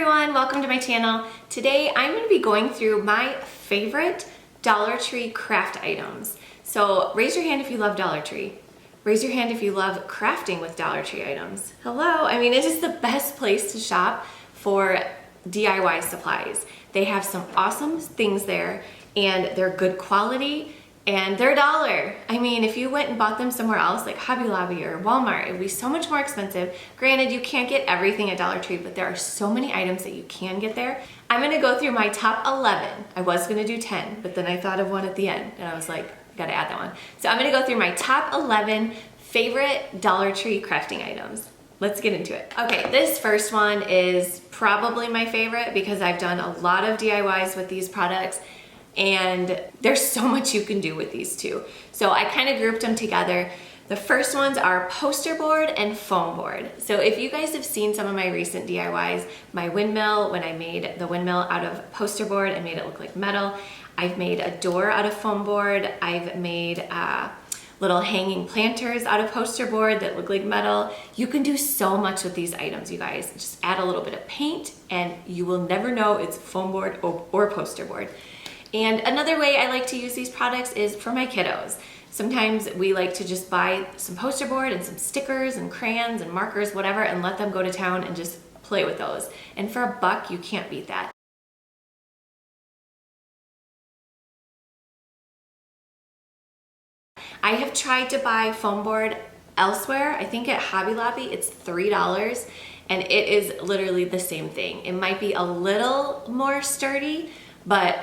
everyone, welcome to my channel. Today I'm going to be going through my favorite Dollar Tree craft items. So raise your hand if you love Dollar Tree. Raise your hand if you love crafting with Dollar Tree items. Hello, I mean it is the best place to shop for DIY supplies. They have some awesome things there and they're good quality and they're $1. I mean, if you went and bought them somewhere else like Hobby Lobby or Walmart, it would be so much more expensive. Granted, you can't get everything at Dollar Tree, but there are so many items that you can get there. I'm gonna go through my top 11. I was gonna do 10, but then I thought of one at the end and I was like, gotta add that one. So I'm gonna go through my top 11 favorite Dollar Tree crafting items. Let's get into it. Okay, this first one is probably my favorite because I've done a lot of DIYs with these products and there's so much you can do with these two. So I kind of grouped them together. The first ones are poster board and foam board. So if you guys have seen some of my recent DIYs, my windmill, when I made the windmill out of poster board and made it look like metal. I've made a door out of foam board. I've made little hanging planters out of poster board that look like metal. You can do so much with these items, you guys. Just add a little bit of paint and you will never know it's foam board or poster board. And another way I like to use these products is for my kiddos. Sometimes we like to just buy some poster board and some stickers and crayons and markers, whatever, and let them go to town and just play with those. And for $1, you can't beat that. I have tried to buy foam board elsewhere. I think at Hobby Lobby it's $3 and it is literally the same thing. It might be a little more sturdy, but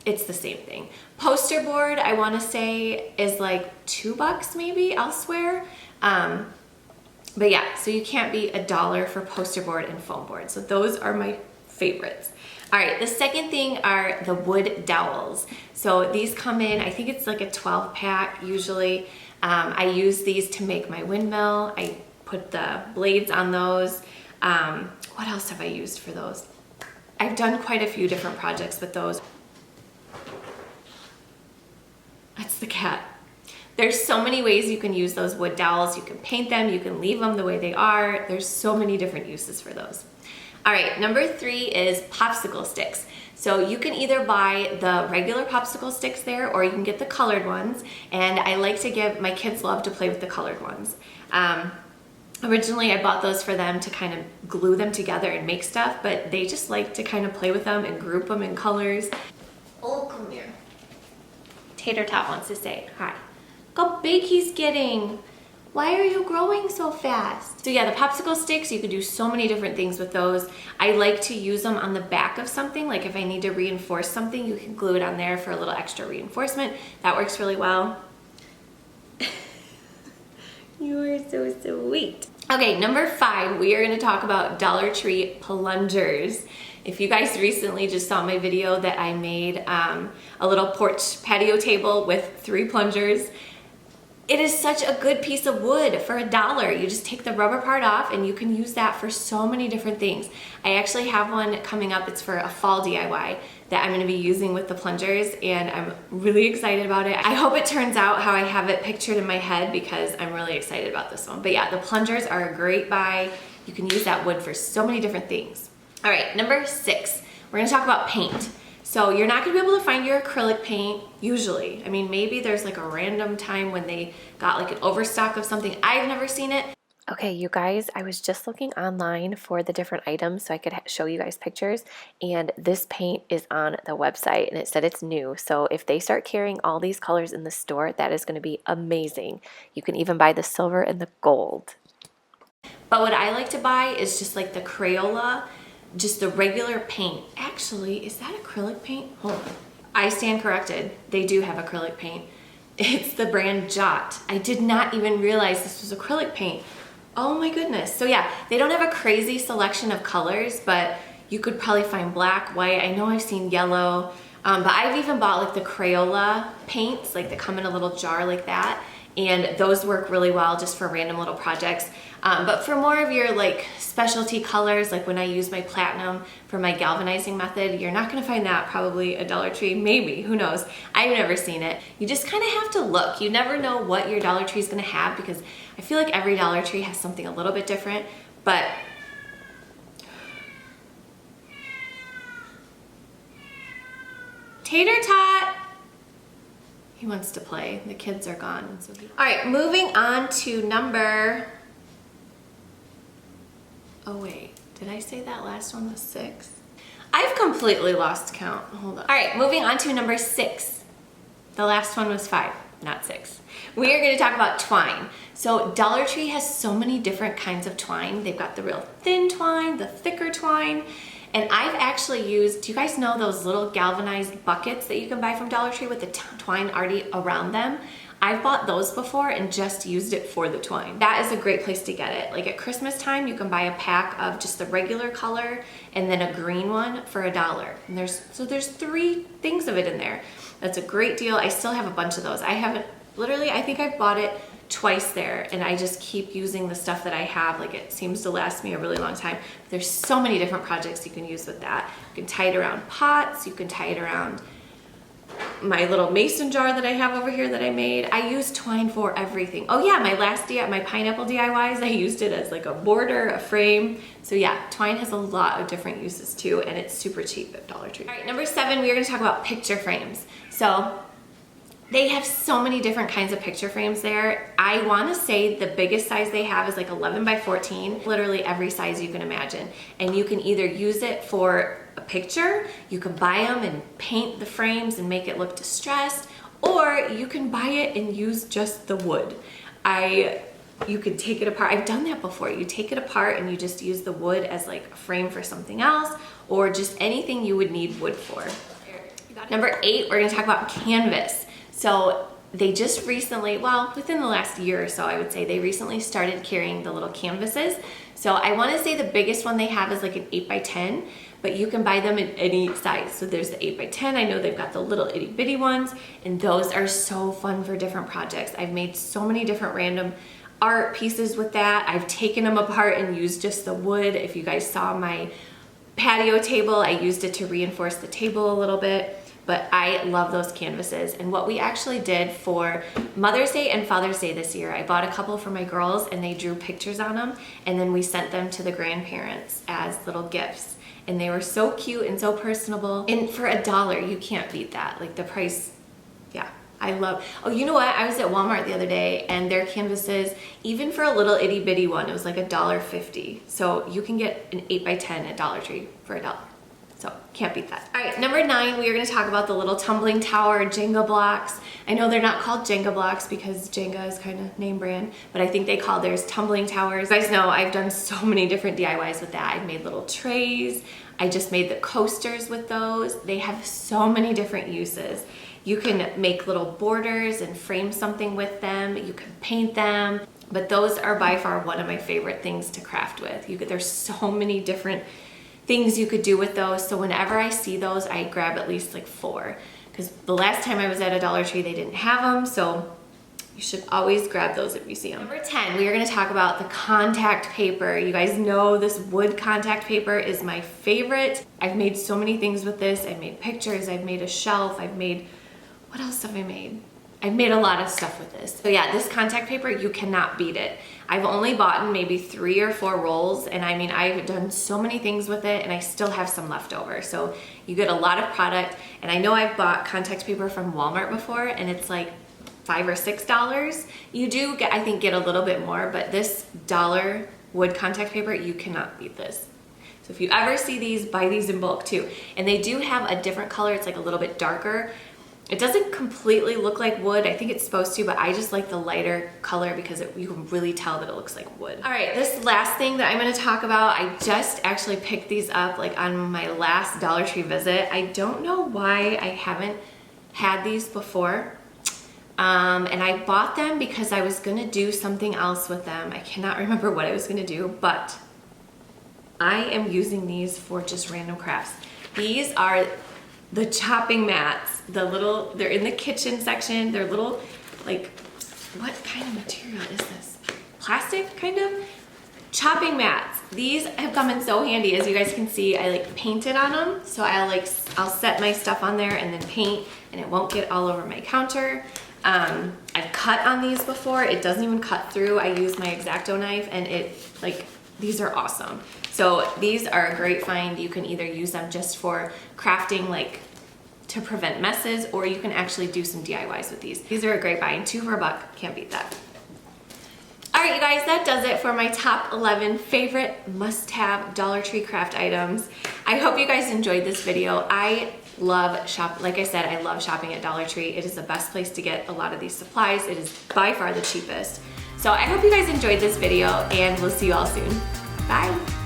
it's the same thing. Poster board, I wanna say is like $2 maybe elsewhere. But yeah, so you can't beat $1 for poster board and foam board. So those are my favorites. All right, the second thing are the wood dowels. So these come in, I think it's like a 12 pack usually. I use these to make my windmill. I put the blades on those. What else have I used for those? I've done quite a few different projects with those. That's the cat. There's so many ways you can use those wood dowels. You can paint them, you can leave them the way they are. There's so many different uses for those. All right, number 3 is Popsicle Sticks. So you can either buy the regular Popsicle Sticks there or you can get the colored ones. And I like to give, my kids love to play with the colored ones. Originally I bought those for them to kind of glue them together and make stuff, but they just like to kind of play with them and group them in colors. Oh, come here. Tater Tot wants to say hi. Look how big he's getting. Why are you growing so fast? So yeah, the Popsicle Sticks, you can do so many different things with those. I like to use them on the back of something, like if I need to reinforce something, you can glue it on there for a little extra reinforcement. That works really well. You are so sweet. Okay, number 5, we are gonna talk about Dollar Tree plungers. If you guys recently just saw my video that I made a little porch patio table with 3 plungers, it is such a good piece of wood for $1. You just take the rubber part off and you can use that for so many different things. I actually have one coming up. It's for a fall DIY that I'm gonna be using with the plungers and I'm really excited about it. I hope it turns out how I have it pictured in my head because I'm really excited about this one. But yeah, the plungers are a great buy. You can use that wood for so many different things. All right, number 6, we're gonna talk about paint. So you're not gonna be able to find your acrylic paint usually. I mean, maybe there's like a random time when they got like an overstock of something. I've never seen it. Okay, you guys, I was just looking online for the different items so I could show you guys pictures, and this paint is on the website and it said it's new. So if they start carrying all these colors in the store, that is going to be amazing. You can even buy the silver and the gold. But what I like to buy is just like the Crayola, just the regular paint. Actually, is that acrylic paint? Hold on. I stand corrected. They do have acrylic paint. It's the brand Jot. I did not even realize this was acrylic paint. Oh my goodness. So yeah, they don't have a crazy selection of colors, but you could probably find black, white. I know I've seen yellow, but I've even bought like the Crayola paints, like that come in a little jar like that. And those work really well just for random little projects. But for more of your like specialty colors, like when I use my platinum for my galvanizing method, you're not gonna find that probably at Dollar Tree, maybe, who knows? I've never seen it. You just kind of have to look. You never know what your Dollar Tree is gonna have because I feel like every Dollar Tree has something a little bit different, but Tater Tot! He wants to play. The kids are gone. All right, moving on to number... Oh wait, did I say that last one was 6? I've completely lost count. Hold on. All right, moving on to number 6. The last one was 5, not 6. We are going to talk about twine. So Dollar Tree has so many different kinds of twine. They've got the real thin twine, the thicker twine, and I've actually used, do you guys know those little galvanized buckets that you can buy from Dollar Tree with the twine already around them? I've bought those before and just used it for the twine. That is a great place to get it. Like at Christmas time, you can buy a pack of just the regular color and then a green one for $1. And there's 3 things of it in there. That's a great deal. I still have a bunch of those. I haven't, literally, I think I've bought it twice there, and I just keep using the stuff that I have. Like it seems to last me a really long time. There's so many different projects you can use with that. You can tie it around pots, you can tie it around my little mason jar that I have over here that I made. I use twine for everything. Oh yeah, my pineapple DIYs, I used it as like a border, a frame. So yeah, twine has a lot of different uses too, and it's super cheap at Dollar Tree. All right, number 7, we are gonna talk about picture frames. So they have so many different kinds of picture frames there. I wanna say the biggest size they have is like 11 by 14, literally every size you can imagine. And you can either use it for a picture, you can buy them and paint the frames and make it look distressed, or you can buy it and use just the wood. You could take it apart. I've done that before. You take it apart and you just use the wood as like a frame for something else, or just anything you would need wood for. Number 8, we're gonna talk about canvas. So they just recently, well, within the last year or so, I would say, they recently started carrying the little canvases. So I wanna say the biggest one they have is like an 8 by 10, but you can buy them in any size. So there's the 8 by 10. I know they've got the little itty bitty ones, and those are so fun for different projects. I've made so many different random art pieces with that. I've taken them apart and used just the wood. If you guys saw my patio table, I used it to reinforce the table a little bit. But I love those canvases. And what we actually did for Mother's Day and Father's Day this year, I bought a couple for my girls and they drew pictures on them, and then we sent them to the grandparents as little gifts. And they were so cute and so personable. And for $1, you can't beat that. Like the price, yeah, I love. Oh, you know what? I was at Walmart the other day and their canvases, even for a little itty bitty one, it was like $1.50. So you can get an 8 by 10 at Dollar Tree for $1. So can't beat that. All right, number 9, we are gonna talk about the little tumbling tower Jingle Blocks. I know they're not called Jenga blocks because Jenga is kind of name brand, but I think they call theirs tumbling towers. You guys know I've done so many different DIYs with that. I've made little trays. I just made the coasters with those. They have so many different uses. You can make little borders and frame something with them. You can paint them, but those are by far one of my favorite things to craft with. There's so many different things you could do with those. So whenever I see those, I grab at least like 4. Because the last time I was at a Dollar Tree, they didn't have them. So you should always grab those if you see them. Number 10, we are gonna talk about the contact paper. You guys know this wood contact paper is my favorite. I've made so many things with this. I've made pictures, I've made a shelf, what else have I made? I've made a lot of stuff with this. So yeah, this contact paper, you cannot beat it. I've only bought maybe 3 or 4 rolls, and I mean, I've done so many things with it, and I still have some left over. So you get a lot of product, and I know I've bought contact paper from Walmart before, and it's like $5 or $6. You do get, I think, get a little bit more, but this dollar wood contact paper, you cannot beat this. So if you ever see these, buy these in bulk too. And they do have a different color, it's like a little bit darker. It doesn't completely look like wood. I think it's supposed to, but I just like the lighter color because you can really tell that it looks like wood. All right, this last thing that I'm gonna talk about, I just actually picked these up like on my last Dollar Tree visit. I don't know why I haven't had these before. And I bought them because I was gonna do something else with them. I cannot remember what I was gonna do, but I am using these for just random crafts. These are the chopping mats, they're in the kitchen section. They're little, like, what kind of material is this? Plastic, kind of? Chopping mats. These have come in so handy. As you guys can see, I like painted on them. So I'll set my stuff on there and then paint, and it won't get all over my counter. I've cut on these before. It doesn't even cut through. I use my X-Acto knife, and these are awesome. So these are a great find. You can either use them just for crafting, like to prevent messes, or you can actually do some DIYs with these. These are a great buy, and 2 for $1, can't beat that. All right, you guys, that does it for my top 11 favorite must-have Dollar Tree craft items. I hope you guys enjoyed this video. I love like I said, I love shopping at Dollar Tree. It is the best place to get a lot of these supplies. It is by far the cheapest. So I hope you guys enjoyed this video, and we'll see you all soon. Bye.